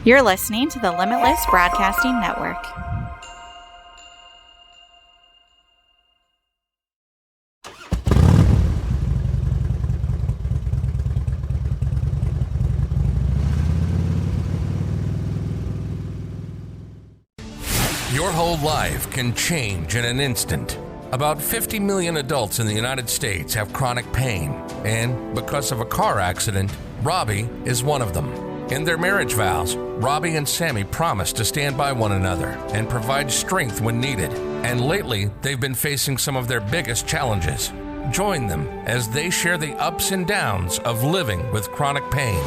You're listening to the Limitless Broadcasting Network. Your whole life can change in an instant. About 50 million adults in the United States have chronic pain, and because of a car accident, Robby is one of them. In their marriage vows, Robby and Sammy promised to stand by one another and provide strength when needed. And lately, they've been facing some of their biggest challenges. Join them as they share the ups and downs of living with chronic pain.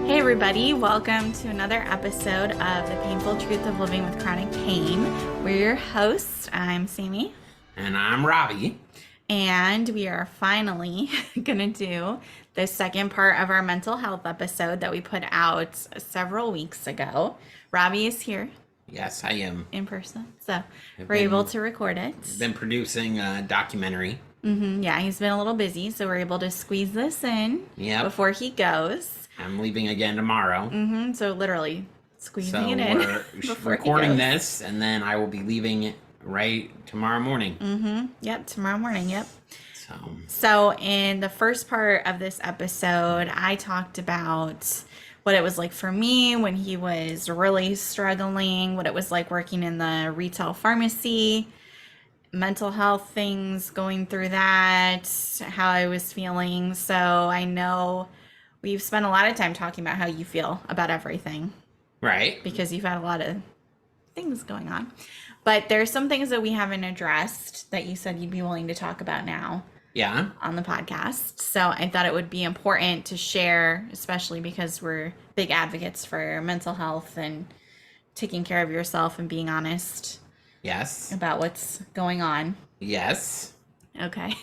Hey everybody, welcome to another episode of The Painful Truth of Living with Chronic Pain. We're your hosts. I'm Sammy. And I'm Robby. And we are finally going to do the second part of our mental health episode that we put out several weeks ago. Robby is here. Yes, I am. In person. So we're able to record it. Been producing a documentary. Yeah, he's been a little busy, so we're able to squeeze this in before he goes. I'm leaving again tomorrow. So literally squeezing it in. We're recording this, and then I will be leaving right tomorrow morning. Yep, tomorrow morning, yep. So in the first part of this episode, I talked about what it was like for me when he was really struggling, what it was like working in the retail pharmacy, mental health things, going through that, how I was feeling. So I know we've spent a lot of time talking about how you feel about everything. Right. Because you've had a lot of things going on. But there's some things that we haven't addressed that you said you'd be willing to talk about now. Yeah. On the podcast. So I thought it would be important to share, especially because we're big advocates for mental health and taking care of yourself and being honest. Yes. About what's going on. Yes. Okay.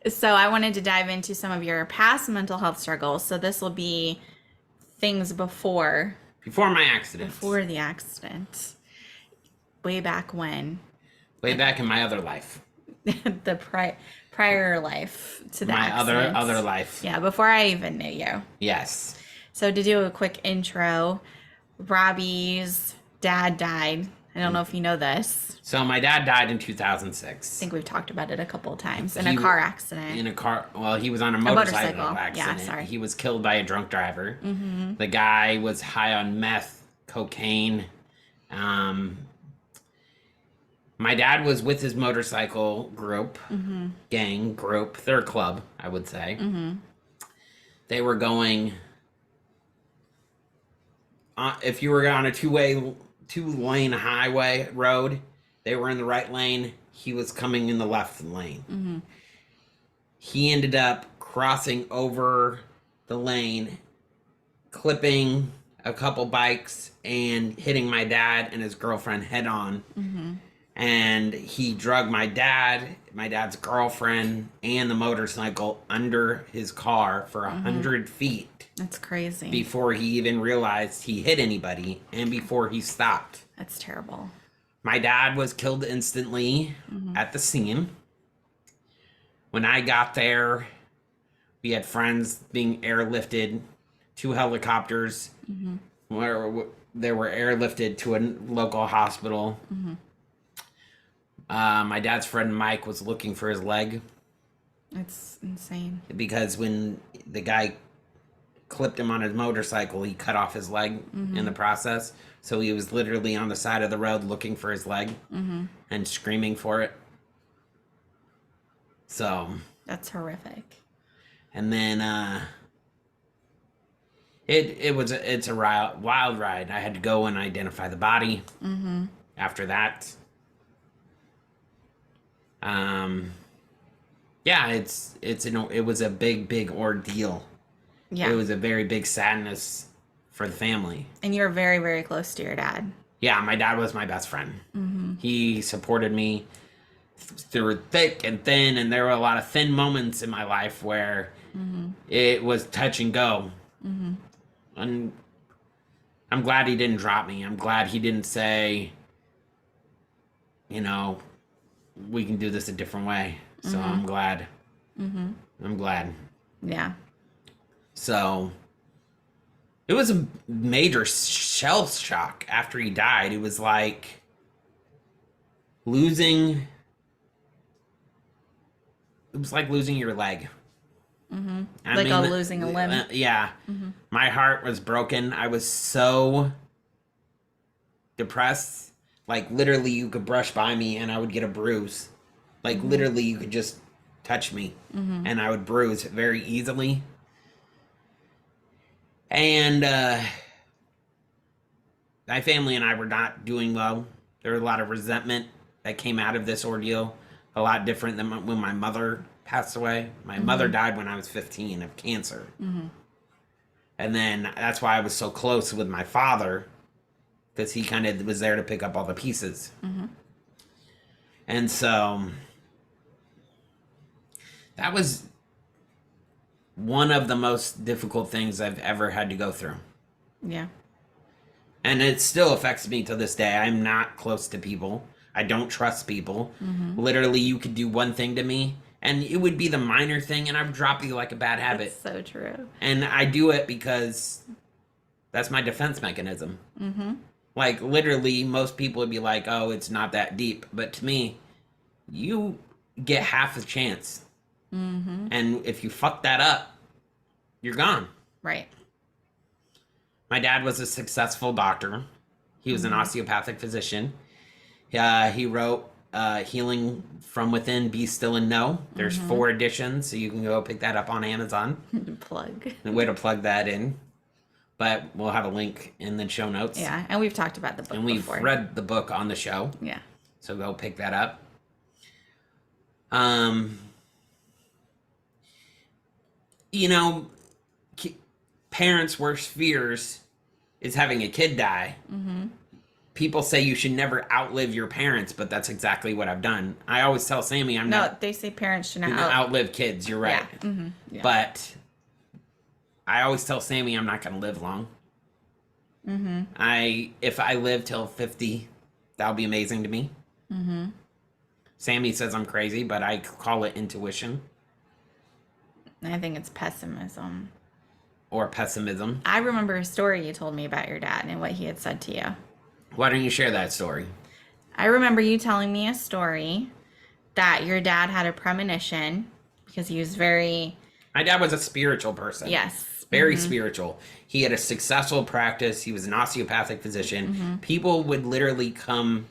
So I wanted to dive into some of your past mental health struggles. So this will be things before my accident. Before the accident. Way back when. Way back in my other life. The prior life to the accident. My other life. Yeah, before I even knew you. Yes. So to do a quick intro, Robby's dad died. I don't know if you know this. So my dad died in 2006. I think we've talked about it a couple of times. In a car accident. He was on a motorcycle accident. Yeah, sorry. He was killed by a drunk driver. The guy was high on meth, cocaine. My dad was with his motorcycle group, gang group, their club, I would say. They were going, if you were on a two-lane highway road, they were in the right lane. He was coming in the left lane. He ended up crossing over the lane, clipping a couple bikes, and hitting my dad and his girlfriend head on. And he drugged my dad's girlfriend, and the motorcycle under his car for 100 feet. That's crazy. Before he even realized he hit anybody, and before he stopped. That's terrible. My dad was killed instantly at the scene. When I got there, we had friends being airlifted, 2 helicopters, where they were airlifted to a local hospital. My dad's friend Mike was looking for his leg. It's insane. Because when the guy clipped him on his motorcycle, he cut off his leg in the process. So he was literally on the side of the road looking for his leg and screaming for it. So that's horrific. And then it's a wild ride. I had to go and identify the body. After that, it was a big ordeal. Yeah. It was a very big sadness for the family. And you're very, very close to your dad. Yeah, my dad was my best friend. He supported me through thick and thin, and there were a lot of thin moments in my life where it was touch and go. And I'm glad he didn't drop me. I'm glad he didn't say, you know, we can do this a different way. So I'm glad. I'm glad. Yeah. So it was a major shell shock after he died. It was like losing. It was like losing your leg. Losing a limb. Yeah. My heart was broken. I was so depressed. Like, literally, you could brush by me and I would get a bruise. Like, literally, you could just touch me and I would bruise very easily. And my family and I were not doing well. There was a lot of resentment that came out of this ordeal. A lot different than when my mother passed away. My mother died when I was 15 of cancer. And then that's why I was so close with my father, because he kind of was there to pick up all the pieces. And so that was one of the most difficult things I've ever had to go through. Yeah. And it still affects me to this day. I'm not close to people. I don't trust people. Literally, you could do one thing to me, and it would be the minor thing, and I would drop you like a bad habit. That's so true. And I do it because that's my defense mechanism. Like, literally, most people would be like, oh, it's not that deep. But to me, you get half a chance. And if you fuck that up, you're gone. Right. My dad was a successful doctor. He was an osteopathic physician. He wrote Healing from Within, Be Still and Know. There's 4 editions, so you can go pick that up on Amazon. Plug. A way to plug that in. But we'll have a link in the show notes. Yeah, and we've talked about the book and we've before. read the book on the show. Yeah. So go pick that up. You know, parents' worst fears is having a kid die. People say you should never outlive your parents, but that's exactly what I've done. I always tell Sammy they say parents should not outlive kids. You're right. Yeah. Yeah. But I always tell Sammy I'm not going to live long. If I live till 50, that'll be amazing to me. Sammy says I'm crazy, but I call it intuition. I think it's pessimism. Or pessimism. I remember a story you told me about your dad and what he had said to you. Why don't you share that story? I remember you telling me a story that your dad had a premonition because he was very... My dad was a spiritual person. Yes. Very spiritual. He had a successful practice. He was an osteopathic physician. People would literally come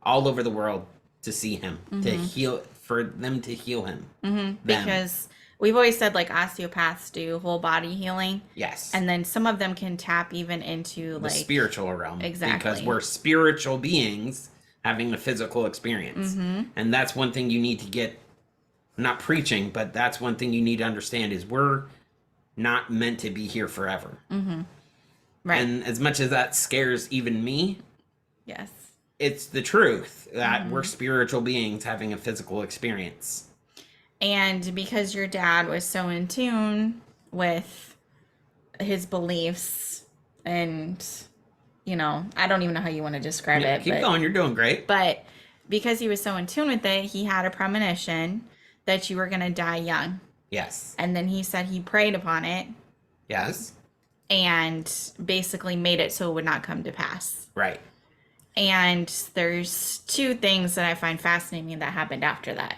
all over the world to see him, to heal, for them to heal him. Because we've always said, like, osteopaths do whole body healing. Yes. And then some of them can tap even into, the like... spiritual realm. Exactly. Because we're spiritual beings having a physical experience. And that's one thing you need to get, not preaching, but that's one thing you need to understand is we're not meant to be here forever. Right. And as much as that scares even me... Yes. It's the truth that we're spiritual beings having a physical experience. And because your dad was so in tune with his beliefs and, you know, I don't even know how you want to describe it. Keep going. You're doing great. But because he was so in tune with it, he had a premonition that you were going to die young. Yes. And then he said he prayed upon it. Yes. And basically made it so it would not come to pass. Right. And there's 2 things that I find fascinating that happened after that.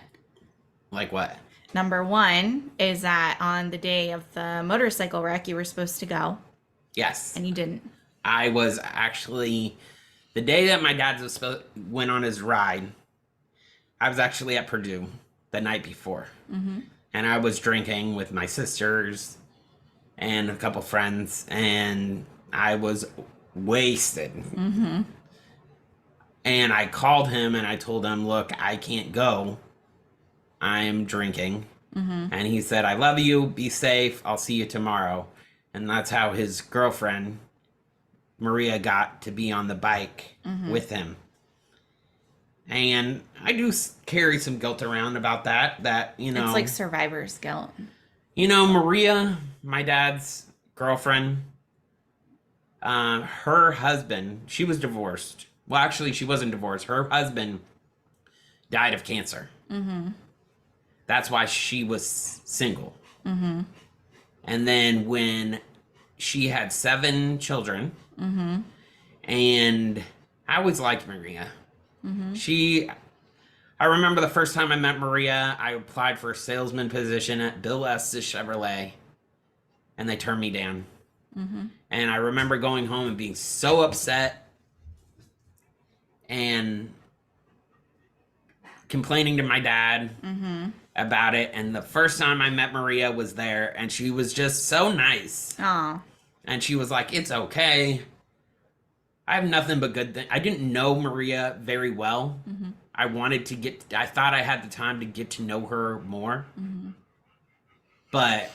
Like what? Number 1 is that on the day of the motorcycle wreck, you were supposed to go. Yes. And you didn't. I was actually, the day that my dad went on his ride, I was actually at Purdue the night before. And I was drinking with my sisters and a couple friends, and I was wasted. And I called him and I told him, look, I can't go. I'm drinking. And he said, I love you. Be safe. I'll see you tomorrow. And that's how his girlfriend, Maria, got to be on the bike with him. And I do carry some guilt around about that, It's like survivor's guilt. Maria, my dad's girlfriend, her husband, she was divorced. Well, actually, she wasn't divorced. Her husband died of cancer. Mm-hmm. That's why she was single. Mm-hmm. And then when she had 7 children, mm-hmm. and I always liked Maria. Mm-hmm. I remember the first time I met Maria, I applied for a salesman position at Bill Estes Chevrolet, and they turned me down. Mm-hmm. And I remember going home and being so upset and complaining to my dad mm-hmm. about it. And the first time I met Maria was there, and she was just so nice. Aww. And she was like, "It's okay. I have nothing but good things." I didn't know Maria very well. Mm-hmm. I thought I had the time to get to know her more. Mm-hmm. But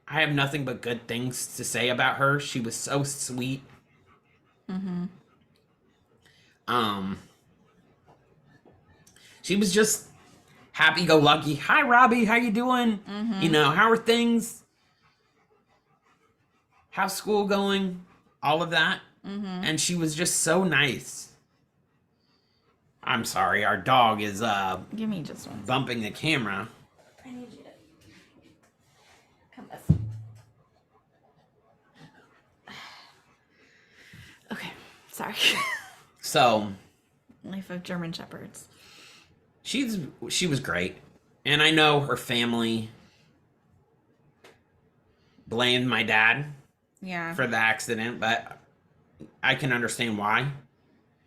I have nothing but good things to say about her. She was so sweet. Mm-hmm. She was just happy-go-lucky. "Hi, Robby. How you doing? Mm-hmm. How are things? How's school going?" All of that. Mm-hmm. And she was just so nice. I'm sorry, our dog is give me just one bumping the camera. I need you to come this. Okay, sorry. So, life of German Shepherds. She was great. And I know her family blamed my dad for the accident, but I can understand why.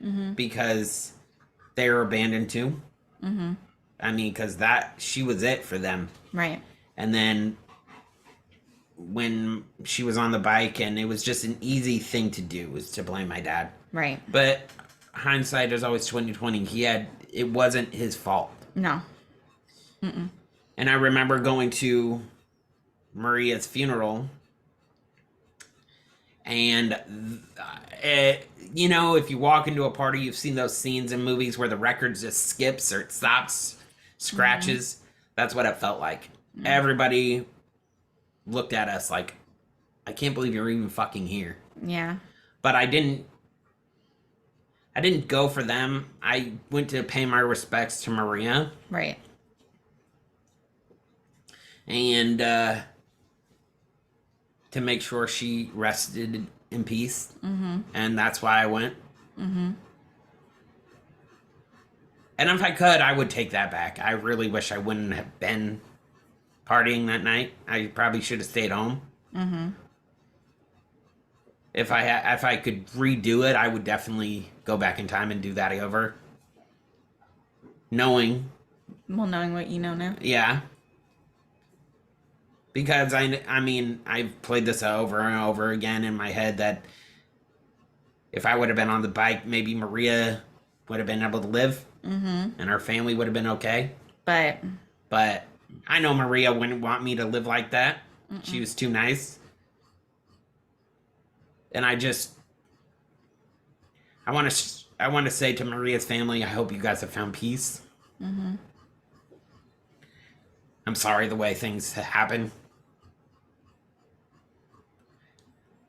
Mm-hmm. Because they were abandoned too. Mm-hmm. I mean, because she was it for them. Right. And then when she was on the bike, and it was just an easy thing to do, was to blame my dad. Right. But hindsight is always 20/20. It wasn't his fault. No. Mm-mm. And I remember going to Maria's funeral, and if you walk into a party, you've seen those scenes in movies where the record just skips or it stops, scratches. Mm-hmm. That's what it felt like. Mm-hmm. Everybody looked at us like, "I can't believe you're even fucking here." Yeah. But I didn't go for them. I went to pay my respects to Maria. Right. And to make sure she rested in peace. Mm-hmm. And that's why I went. Mm-hmm. And if I could, I would take that back. I really wish I wouldn't have been partying that night. I probably should have stayed home. Mm-hmm. If I could redo it, I would definitely go back in time and do that over. Knowing what you know now. Yeah. Because I've played this over and over again in my head that if I would have been on the bike, maybe Maria would have been able to live, mm-hmm. and her family would have been okay. But I know Maria wouldn't want me to live like that. Mm-mm. She was too nice. And I want to say to Maria's family, I hope you guys have found peace. Mm-hmm. I'm sorry the way things happen.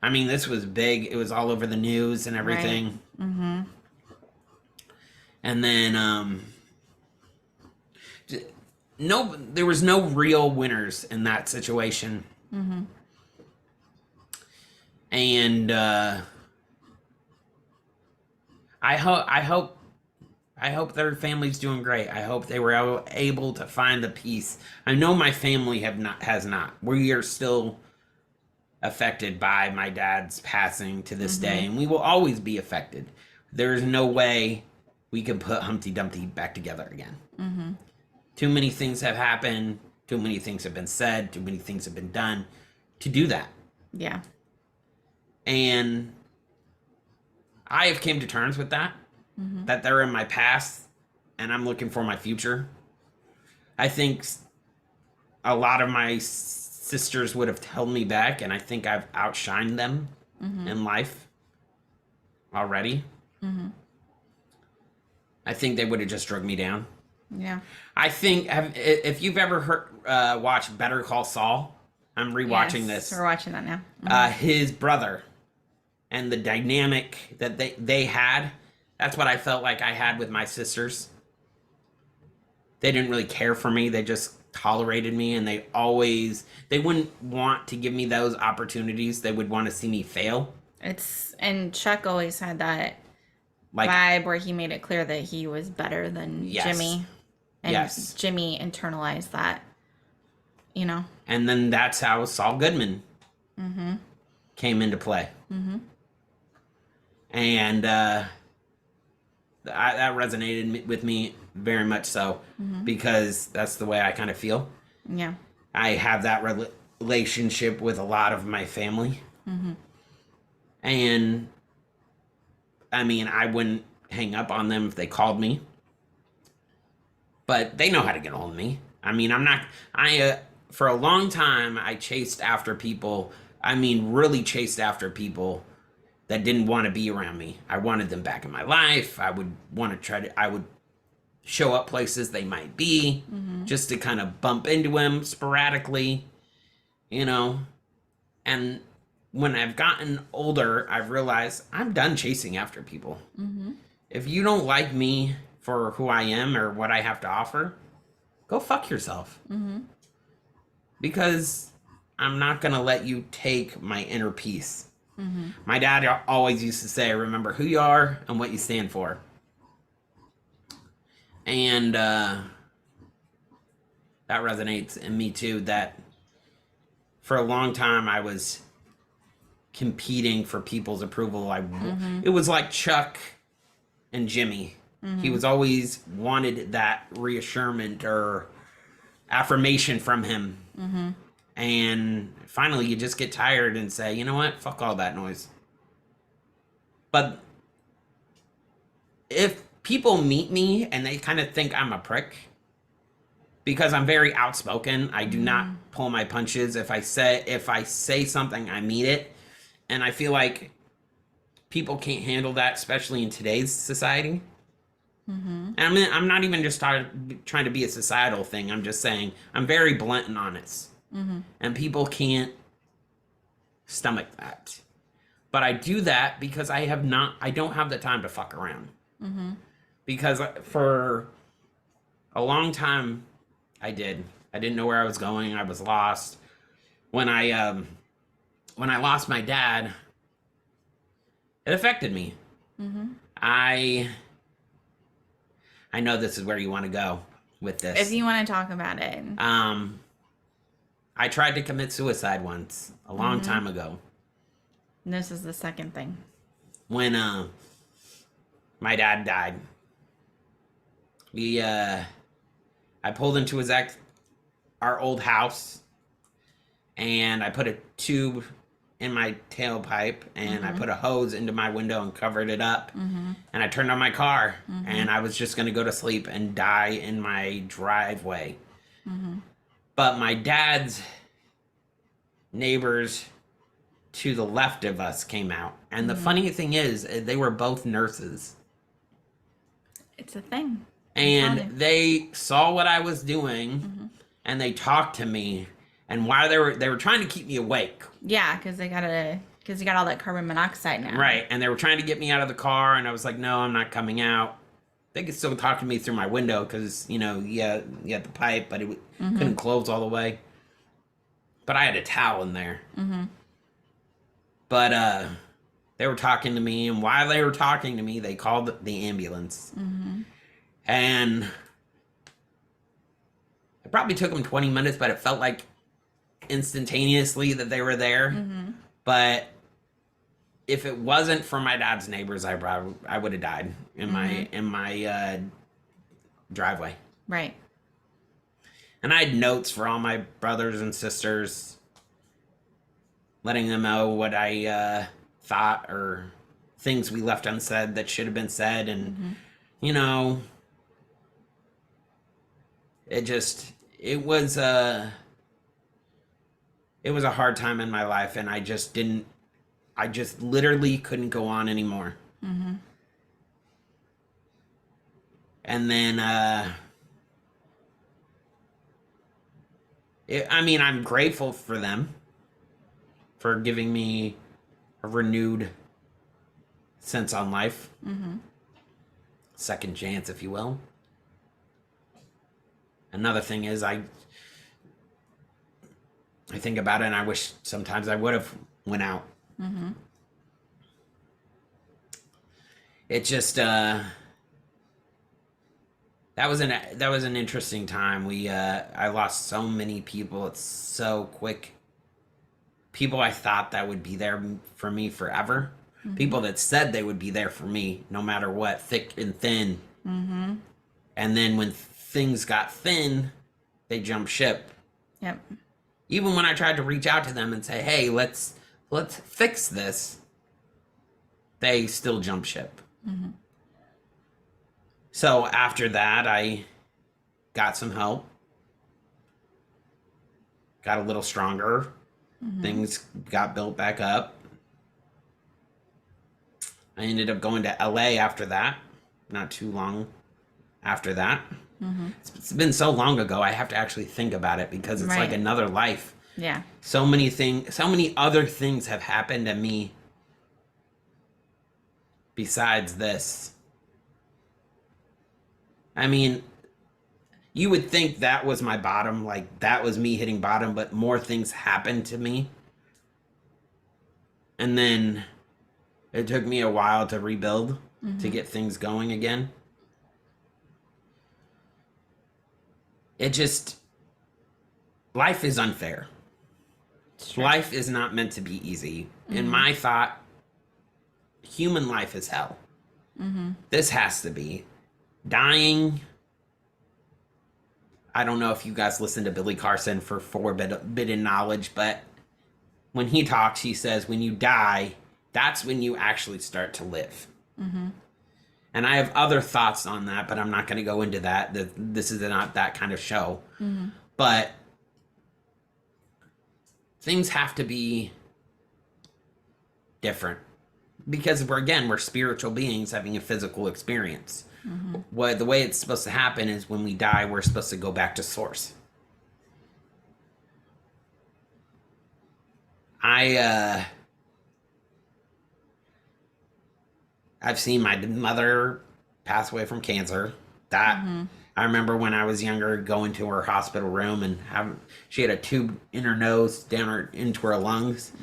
I mean, this was big. It was all over the news and everything. Right. Mm-hmm. And then, there was no real winners in that situation. Mm-hmm. And I hope their family's doing great. I hope they were able to find the peace. I know my family has not. We are still affected by my dad's passing to this mm-hmm. day, and we will always be affected. There is no way we can put Humpty Dumpty back together again. Mm-hmm. Too many things have happened. Too many things have been said. Too many things have been done to do that. Yeah. And I have came to terms with that. Mm-hmm. That they're in my past, and I'm looking for my future. I think a lot of my sisters would have held me back, and I think I've outshined them mm-hmm. in life already. Mm-hmm. I think they would have just drugged me down. Yeah. I think if you've ever watched Better Call Saul, I'm rewatching this. We're watching that now. His brother and the dynamic that they had, that's what I felt like I had with my sisters. They didn't really care for me. They just tolerated me, and they wouldn't want to give me those opportunities. They would want to see me fail. And Chuck always had that vibe where he made it clear that he was better than Jimmy. And Jimmy internalized that, you know. And then that's how Saul Goodman came into play. And that resonated with me very much so, because that's the way I kind of feel. Yeah. I have that relationship with a lot of my family. And I mean, I wouldn't hang up on them if they called me, but they know how to get a hold of me. I mean, for a long time, I chased after people. I mean, really chased after people that didn't want to be around me. I wanted them back in my life. I would show up places they might be, just to kind of bump into them sporadically, you know. And when I've gotten older, I've realized I'm done chasing after people. If you don't like me for who I am or what I have to offer, go fuck yourself. Because I'm not going to let you take my inner peace. My dad always used to say, remember who you are and what you stand for. And that resonates in me too, that for a long time I was competing for people's approval. It was like Chuck and Jimmy. He was always wanted that reassurance or affirmation from him. And finally you just get tired and say, you know what, fuck all that noise. But if people meet me and they kind of think I'm a prick, because I'm very outspoken, I do not pull my punches. If I say something, I mean it. And I feel like people can't handle that, especially in today's society. And I'm not even just trying to be a societal thing. I'm just saying I'm very blunt and honest. And people can't stomach that. But I do that because I don't have the time to fuck around. Because for a long time, I didn't know where I was going. I was lost. When I lost my dad, it affected me. I know this is where you want to go with this. If you want to talk about it. I tried to commit suicide once, a long time ago. And this is the second thing. When my dad died, I pulled into our old house, and I put a tube in my tailpipe, and I put a hose into my window and covered it up, and I turned on my car, and I was just going to go to sleep and die in my driveway. But my dad's neighbors to the left of us came out, and the funny thing is, they were both nurses. It's a thing. And they saw what I was doing, and they talked to me. And while they were trying to keep me awake. Yeah, because you got all that carbon monoxide now. Right, and they were trying to get me out of the car, and I was like, no, I'm not coming out. They could still talk to me through my window because, you had the pipe, but it couldn't close all the way. But I had a towel in there. But they were talking to me, and while they were talking to me, they called the ambulance. And it probably took them 20 minutes, but it felt like instantaneously that they were there. But if it wasn't for my dad's neighbors, I would have died in my driveway. Right. And I had notes for all my brothers and sisters, letting them know what I thought or things we left unsaid that should have been said. And it was a hard time in my life, and I just literally couldn't go on anymore. And then, I'm grateful for them for giving me a renewed sense on life. Second chance, if you will. Another thing is I think about it and I wish sometimes I would have went out. It just that was an interesting time. I lost so many people. It's so quick. People I thought that would be there for me forever. People that said they would be there for me no matter what, thick and thin. And then when things got thin, they jumped ship. Yep. Even when I tried to reach out to them and say, "Hey, let's fix this," they still jumped ship. So after that, I got some help, got a little stronger. Things got built back up. I ended up going to LA after that, not too long after that. It's been so long ago, I have to actually think about it because it's like another life. Yeah. So many other things have happened to me besides this. I mean, you would think that was my bottom, like that was me hitting bottom, but more things happened to me. And then it took me a while to rebuild, to get things going again. Life is unfair. Sure. Life is not meant to be easy. In my thought, human life is hell. This has to be. Dying. I don't know if you guys listen to Billy Carson for forbidden knowledge, but when he talks, he says, when you die, that's when you actually start to live. And I have other thoughts on that, but I'm not going to go into that. This is not that kind of show. But things have to be different because we're spiritual beings having a physical experience. The way it's supposed to happen is when we die, we're supposed to go back to source. I've seen my mother pass away from cancer. I remember when I was younger going to her hospital room and she had a tube in her nose down into her lungs.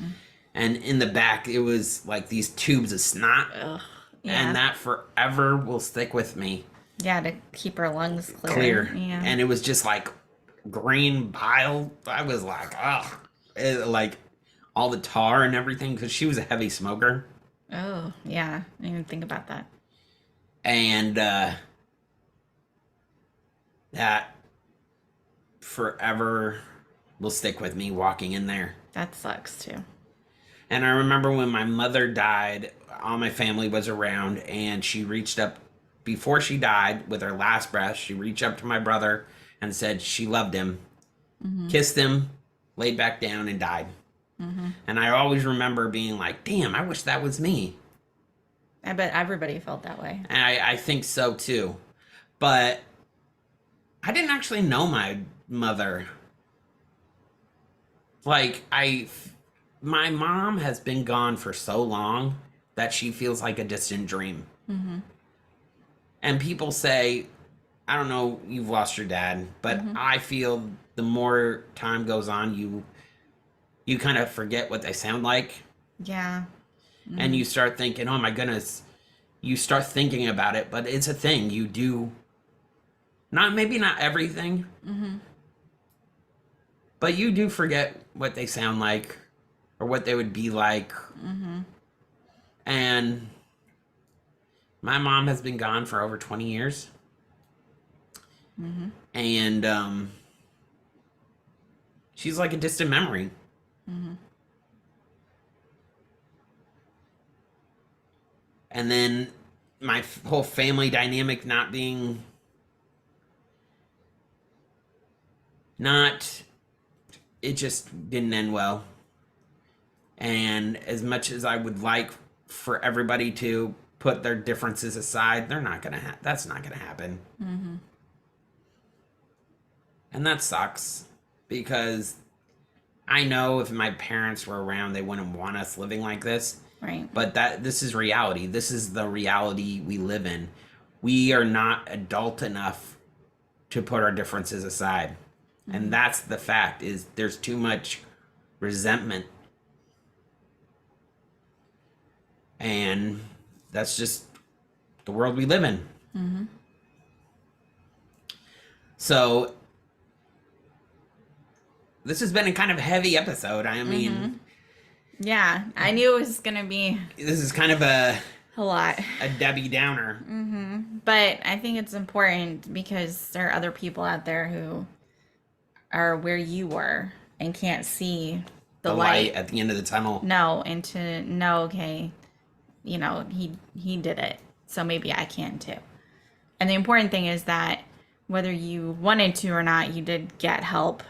And in the back, it was like these tubes of snot. Ugh, yeah. And that forever will stick with me. Yeah, to keep her lungs clear. Yeah. And it was just like green bile. I was like, like all the tar and everything because she was a heavy smoker. Oh, yeah. I didn't even think about that. And that forever will stick with me walking in there. That sucks too. And I remember when my mother died, all my family was around and she reached up before she died with her last breath. She reached up to my brother and said she loved him, kissed him, laid back down and died. And I always remember being like, damn, I wish that was me. I bet everybody felt that way. And I think so too. But I didn't actually know my mother. Like, my mom has been gone for so long that she feels like a distant dream. And people say, I don't know, you've lost your dad, but I feel the more time goes on, you kind of forget what they sound like. Yeah. And you start thinking, oh my goodness, you start thinking about it, but it's a thing you do. Maybe not everything, but you do forget what they sound like or what they would be like. And my mom has been gone for over 20 years. And she's like a distant memory. And then my whole family dynamic it just didn't end well. And as much as I would like for everybody to put their differences aside, they're not gonna that's not gonna happen. Mm-hmm. And that sucks, because I know if my parents were around, they wouldn't want us living like this. Right. But this is reality. This is the reality we live in. We are not adult enough to put our differences aside. Mm-hmm. And that's the fact, is there's too much resentment. And that's just the world we live in. Mm-hmm. So this has been a kind of heavy episode. I mean, mm-hmm. Yeah, I knew it was gonna be. This is kind of a lot. A Debbie Downer. Mm-hmm. But I think it's important because there are other people out there who are where you were and can't see the light at the end of the tunnel. No, and to know, okay, you know, he did it, so maybe I can too. And the important thing is that whether you wanted to or not, you did get help.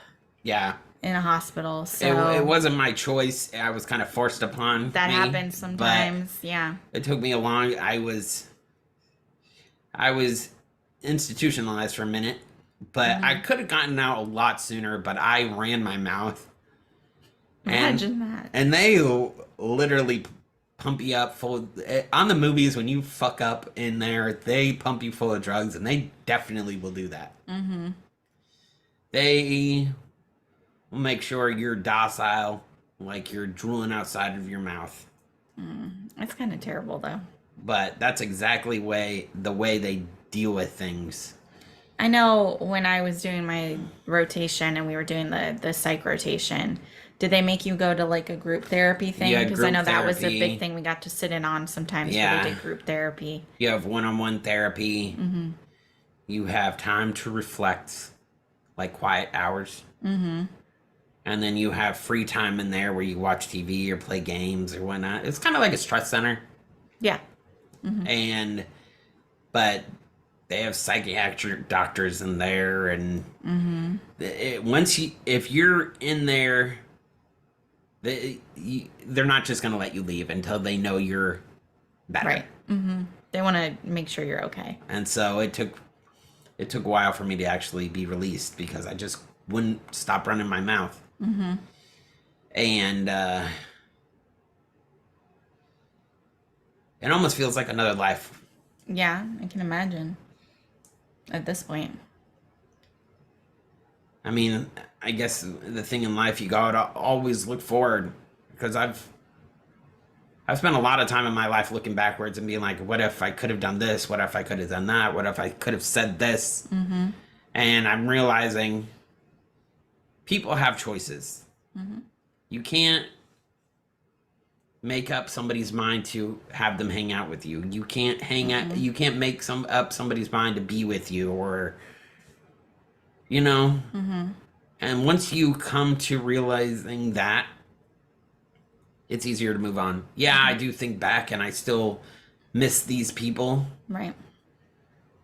Yeah. In a hospital, so it wasn't my choice. I was kind of forced upon. That happens sometimes. Yeah. It took me a long. I was institutionalized for a minute, but I could have gotten out a lot sooner. But I ran my mouth. Imagine that. And they literally pump you up full on the movies. When you fuck up in there, they pump you full of drugs, and they definitely will do that. Mm-hmm. They will make sure you're docile, like you're drooling outside of your mouth. It's kind of terrible, though. But that's exactly the way they deal with things. I know when I was doing my rotation and we were doing the psych rotation, did they make you go to like a group therapy thing? Yeah, because I know that was a big thing we got to sit in on sometimes. Yeah. Where they did group therapy. You have one-on-one therapy. Mm-hmm. You have time to reflect, like quiet hours. Mm-hmm. And then you have free time in there where you watch TV or play games or whatnot. It's kind of like a stress center. Yeah. Mm-hmm. But they have psychiatric doctors in there, and if you're in there, they're not just going to let you leave until they know you're better. Right. Mm-hmm. They want to make sure you're okay. And so it took a while for me to actually be released, because I just wouldn't stop running my mouth. Mm-hmm. And it almost feels like another life. Yeah, I can imagine at this point. I mean, I guess the thing in life, you gotta always look forward, because I've spent a lot of time in my life looking backwards and being like, what if I could have done this? What if I could have done that? What if I could have said this? Mm-hmm. And I'm realizing people have choices. Mm-hmm. You can't make up somebody's mind to have them hang out with you. You can't you can't make up somebody's mind to be with you, or, you know. Mm-hmm. And once you come to realizing that, it's easier to move on. Yeah, I do think back and I still miss these people. Right.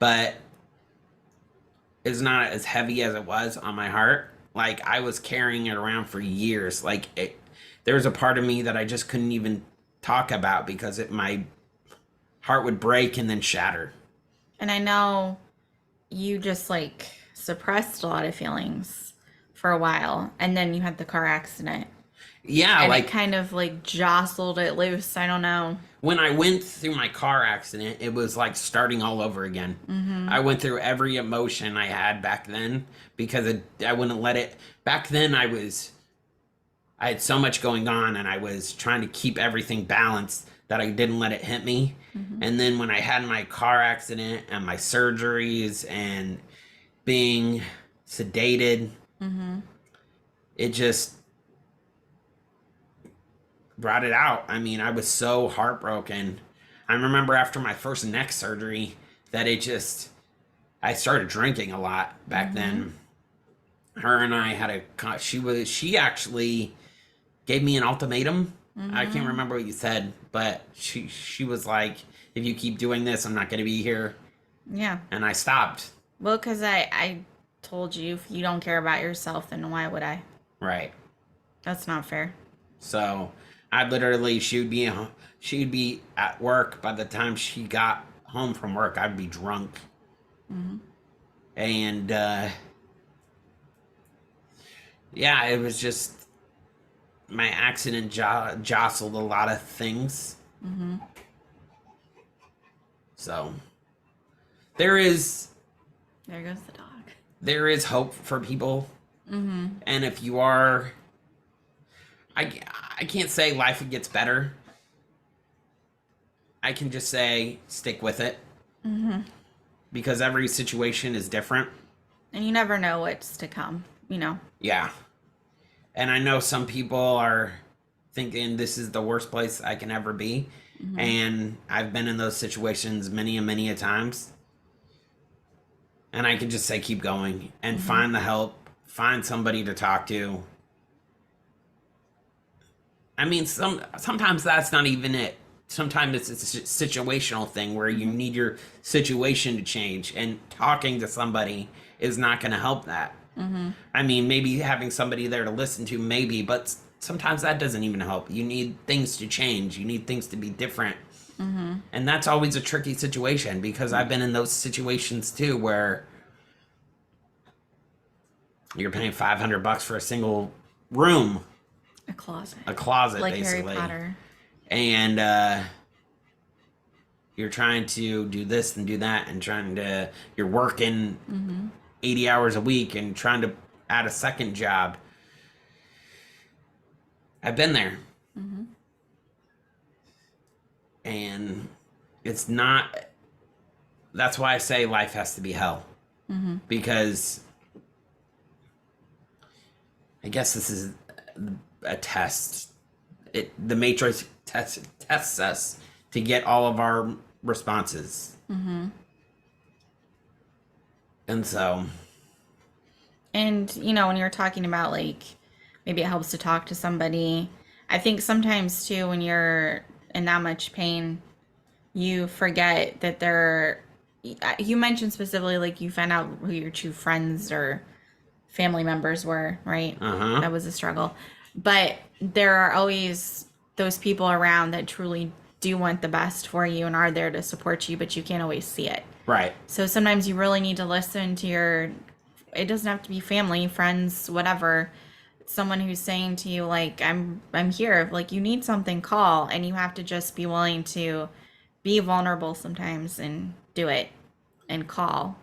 But it's not as heavy as it was on my heart. Like, I was carrying it around for years. Like, there was a part of me that I just couldn't even talk about, because my heart would break and then shatter. And I know you just, like, suppressed a lot of feelings for a while, and then you had the car accident. Yeah, and it kind of, like, jostled it loose. I don't know. When I went through my car accident, it was like starting all over again. Mm-hmm. I went through every emotion I had back then, because I wouldn't let it. Back then, I had so much going on, and I was trying to keep everything balanced that I didn't let it hit me. Mm-hmm. And then when I had my car accident and my surgeries and being sedated, mm-hmm. it just brought it out. I mean, I was so heartbroken. I remember after my first neck surgery that I started drinking a lot back mm-hmm. then. Her and I had she actually gave me an ultimatum. Mm-hmm. I can't remember what you said, but she was like, if you keep doing this, I'm not going to be here. Yeah. And I stopped. Well, because I told you, if you don't care about yourself, then why would I? Right. That's not fair. So she'd be at work. By the time she got home from work, I'd be drunk. And yeah, it was just my accident jostled a lot of things. So there goes the dog. There is hope for people. And if you are, I can't say life gets better. I can just say stick with it. Because every situation is different. And you never know what's to come, you know? Yeah. And I know some people are thinking this is the worst place I can ever be. And I've been in those situations many and many a times. And I can just say keep going and find the help. Find somebody to talk to. I mean, sometimes that's not even it. Sometimes it's a situational thing where you need your situation to change, and talking to somebody is not going to help that. I mean, maybe having somebody there to listen to, maybe, but sometimes that doesn't even help. You need things to change. You need things to be different. And that's always a tricky situation, because I've been in those situations too, where you're paying $500 for a single room. A closet. A closet, like basically. Harry Potter. And you're trying to do this and do that, and you're working 80 hours a week and trying to add a second job. I've been there. And it's not, that's why I say life has to be hell. Because I guess this is a test. The Matrix tests us to get all of our responses. And so. And, you know, when you're talking about, like, maybe it helps to talk to somebody, I think sometimes, too, when you're in that much pain, you forget that you mentioned specifically, like, you found out who your true friends or family members were, right? That was a struggle. But there are always those people around that truly do want the best for you and are there to support you, but you can't always see it. Right. So sometimes you really need to listen to it doesn't have to be family, friends, whatever. Someone who's saying to you, like, I'm here, like, you need something, call. And you have to just be willing to be vulnerable sometimes and do it and call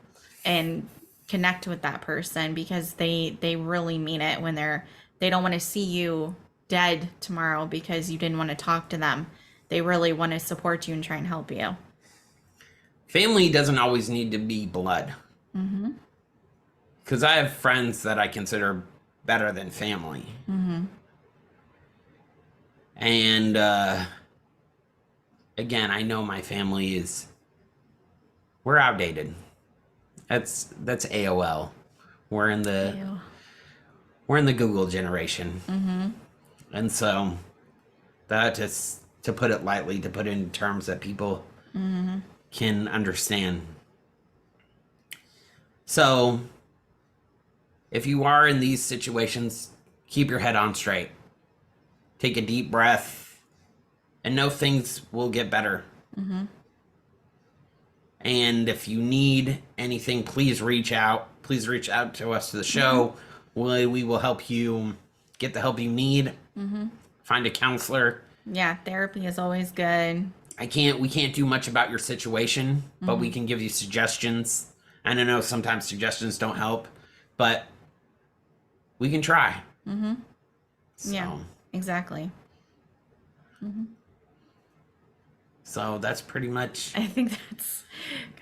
and connect with that person, because they really mean it when they don't want to see you dead tomorrow because you didn't want to talk to them. They really want to support you and try and help you. Family doesn't always need to be blood. Because I have friends that I consider better than family. And again, I know my family we're outdated. That's AOL. We're in the Google generation. And so that is, to put it lightly, to put it in terms that people can understand. So if you are in these situations, keep your head on straight. Take a deep breath and know things will get better. And if you need anything, please reach out. Please reach out to us, to the show. We will help you get the help you need. Find a counselor. Yeah, therapy is always good. We can't do much about your situation, but we can give you suggestions. And I know sometimes suggestions don't help, but we can try. So, yeah, exactly. So that's pretty much. I think that's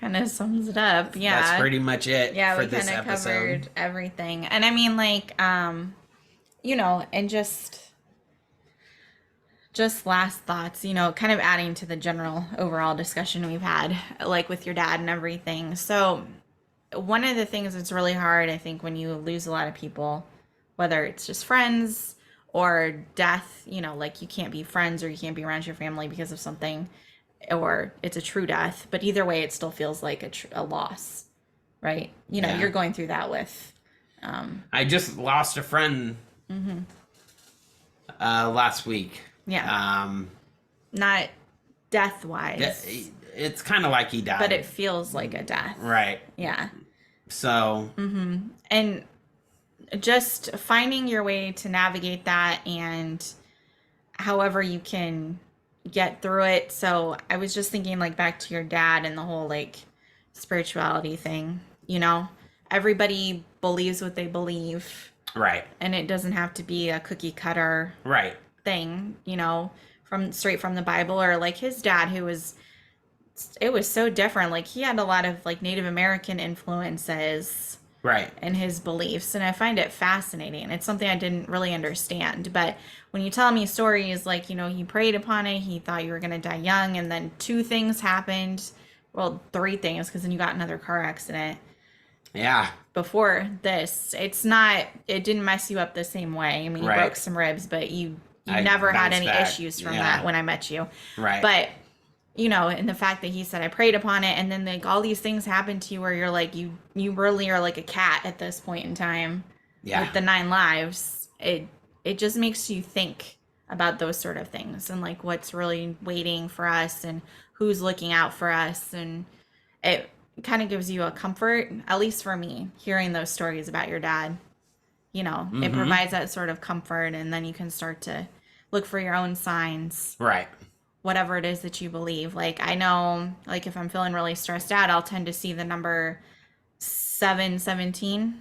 kind of sums it up. Yeah, That's pretty much it. Yeah, for we this kind of episode. covered everything, and I mean, like, you know, and just last thoughts, you know, kind of adding to the general overall discussion we've had, like with your dad and everything. So one of the things that's really hard, I think, when you lose a lot of people, whether it's just friends or death, you know, like you can't be friends or you can't be around your family because of something, or it's a true death, but either way, it still feels like a loss, right? You know, Yeah. you're going through that with. I just lost a friend last week. Yeah. Not death-wise. It's kind of like he died. But it feels like a death. Right. Yeah. So. And just finding your way to navigate that and however you can get through it. So I was just thinking like back to your dad and the whole like spirituality thing, you know, everybody believes what they believe. Right. And it doesn't have to be a cookie cutter right thing, you know, from straight from the Bible, or like his dad it was so different. Like he had a lot of like Native American influences right in his beliefs, and I find it fascinating. It's something I didn't really understand, but when you tell me stories like, you know, he prayed upon it, he thought you were going to die young, and then two things happened, well, three things, because then you got another car accident before this. It didn't mess you up the same way. I mean, you broke some ribs, but you never had any issues from that when I met you. Right. But you know, and the fact that he said I prayed upon it, and then like all these things happen to you where you're like, you really are like a cat at this point in time. With the 9 lives, it just makes you think about those sort of things and like what's really waiting for us and who's looking out for us, and it kind of gives you a comfort, at least for me, hearing those stories about your dad. You know, it provides that sort of comfort, and then you can start to look for your own signs. Right. Whatever it is that you believe. Like I know, like if I'm feeling really stressed out, I'll tend to see the number 717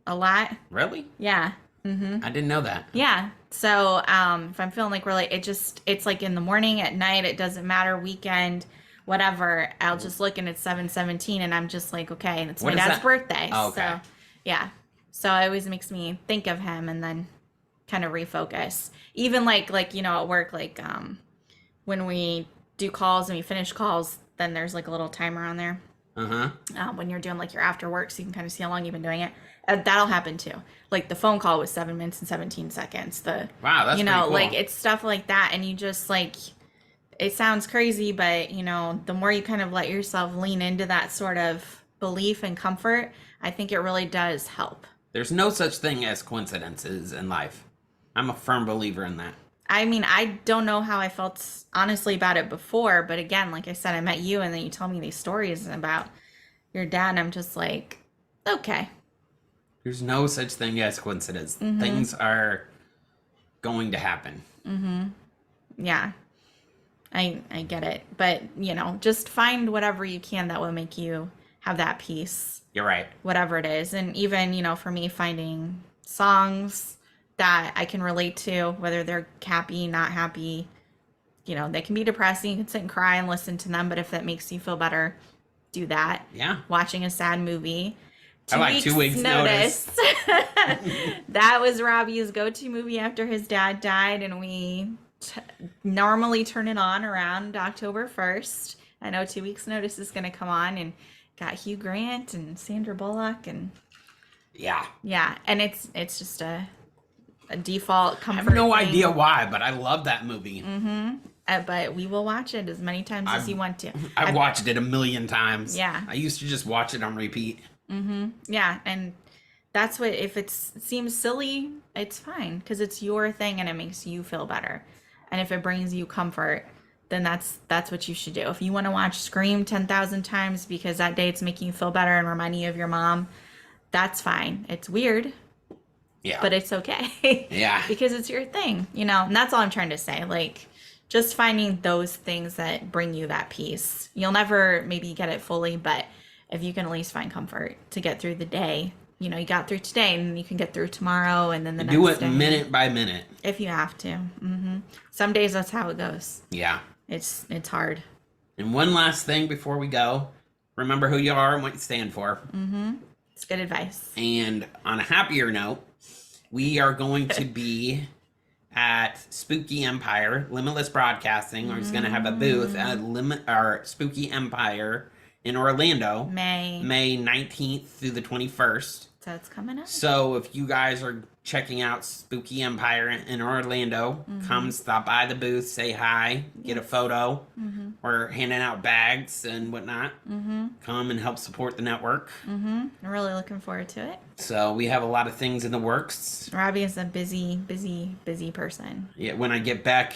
a lot. Really? Yeah. I didn't know that. Yeah. So if I'm feeling like really, it's like in the morning, at night, it doesn't matter, weekend, whatever, I'll just look and it's 717 and I'm just like, okay, it's my dad's birthday. Oh, okay. So yeah. So it always makes me think of him and then kind of refocus. Even like, you know, at work, like when we do calls and we finish calls, then there's like a little timer on there. When you're doing like your after work, so you can kind of see how long you've been doing it. That'll happen too. Like the phone call was 7 minutes and 17 seconds. Wow, that's, you know, pretty cool. Like it's stuff like that, and you just like, it sounds crazy, but you know, the more you kind of let yourself lean into that sort of belief and comfort, I think it really does help. There's no such thing as coincidences in life. I'm a firm believer in that. I mean, I don't know how I felt honestly about it before, but again, like I said, I met you and then you tell me these stories about your dad, and I'm just like, okay. There's no such thing as coincidence. Things are going to happen. Yeah. I get it. But, you know, just find whatever you can that will make you have that peace. You're right. Whatever it is. And even, you know, for me, finding songs that I can relate to, whether they're happy, not happy, you know, they can be depressing. You can sit and cry and listen to them, but if that makes you feel better, do that. Yeah. Watching a sad movie. I like 2 weeks notice. That was Robby's go-to movie after his dad died, and we normally turn it on around October 1st. I know 2 weeks notice is going to come on, and got Hugh Grant and Sandra Bullock, and yeah, and it's just a default comfort. I have no idea why, but I love that movie. But we will watch it as many times as you want to. I've watched it a million times. Yeah. I used to just watch it on repeat. Yeah, and that's what, if it seems silly, it's fine, because it's your thing and it makes you feel better. And if it brings you comfort, then that's what you should do. If you want to watch Scream 10,000 times because that day it's making you feel better and reminding you of your mom, that's fine. It's weird. Yeah. But it's okay. Yeah. Because it's your thing, you know? And that's all I'm trying to say. Like, just finding those things that bring you that peace. You'll never maybe get it fully, but if you can at least find comfort to get through the day, you know, you got through today and you can get through tomorrow and then the next day. Do it minute by minute. If you have to. Some days that's how it goes. Yeah. It's hard. And one last thing before we go. Remember who you are and what you stand for. It's good advice. And on a happier note, we are going to be at Spooky Empire, Limitless Broadcasting. We're just going to have a booth at Spooky Empire in Orlando. May 19th through the 21st. So it's coming up. So if you guys are checking out Spooky Empire in Orlando, come stop by the booth, say hi, get a photo. We're handing out bags and whatnot. Come and help support the network. I'm really looking forward to it. So we have a lot of things in the works. Robby is a busy person. Yeah, when I get back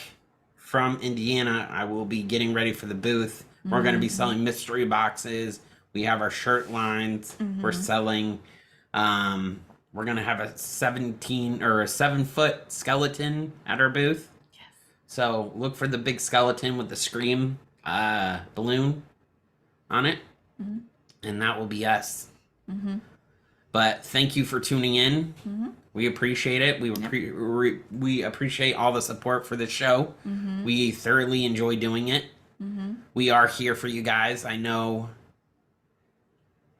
from Indiana, I will be getting ready for the booth. We're going to be selling mystery boxes. We have our shirt lines. We're selling. We're going to have a 7-foot skeleton at our booth. Yes. So look for the big skeleton with the Scream balloon on it. And that will be us. But thank you for tuning in. We appreciate it. We appreciate all the support for the show. We thoroughly enjoy doing it. We are here for you guys. I know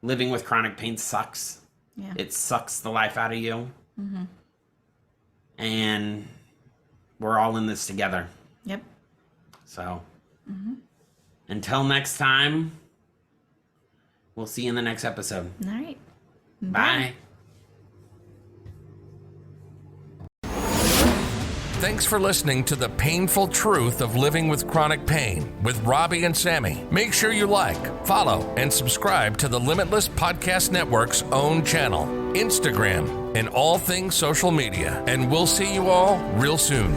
living with chronic pain sucks. Yeah. It sucks the life out of you. And we're all in this together. Yep. So until next time, we'll see you in the next episode. All right. Bye. Thanks for listening to The Painful Truth of Living with Chronic Pain with Robby and Sammy. Make sure you like, follow, and subscribe to the Limitless Podcast Network's own channel, Instagram, and all things social media. And we'll see you all real soon.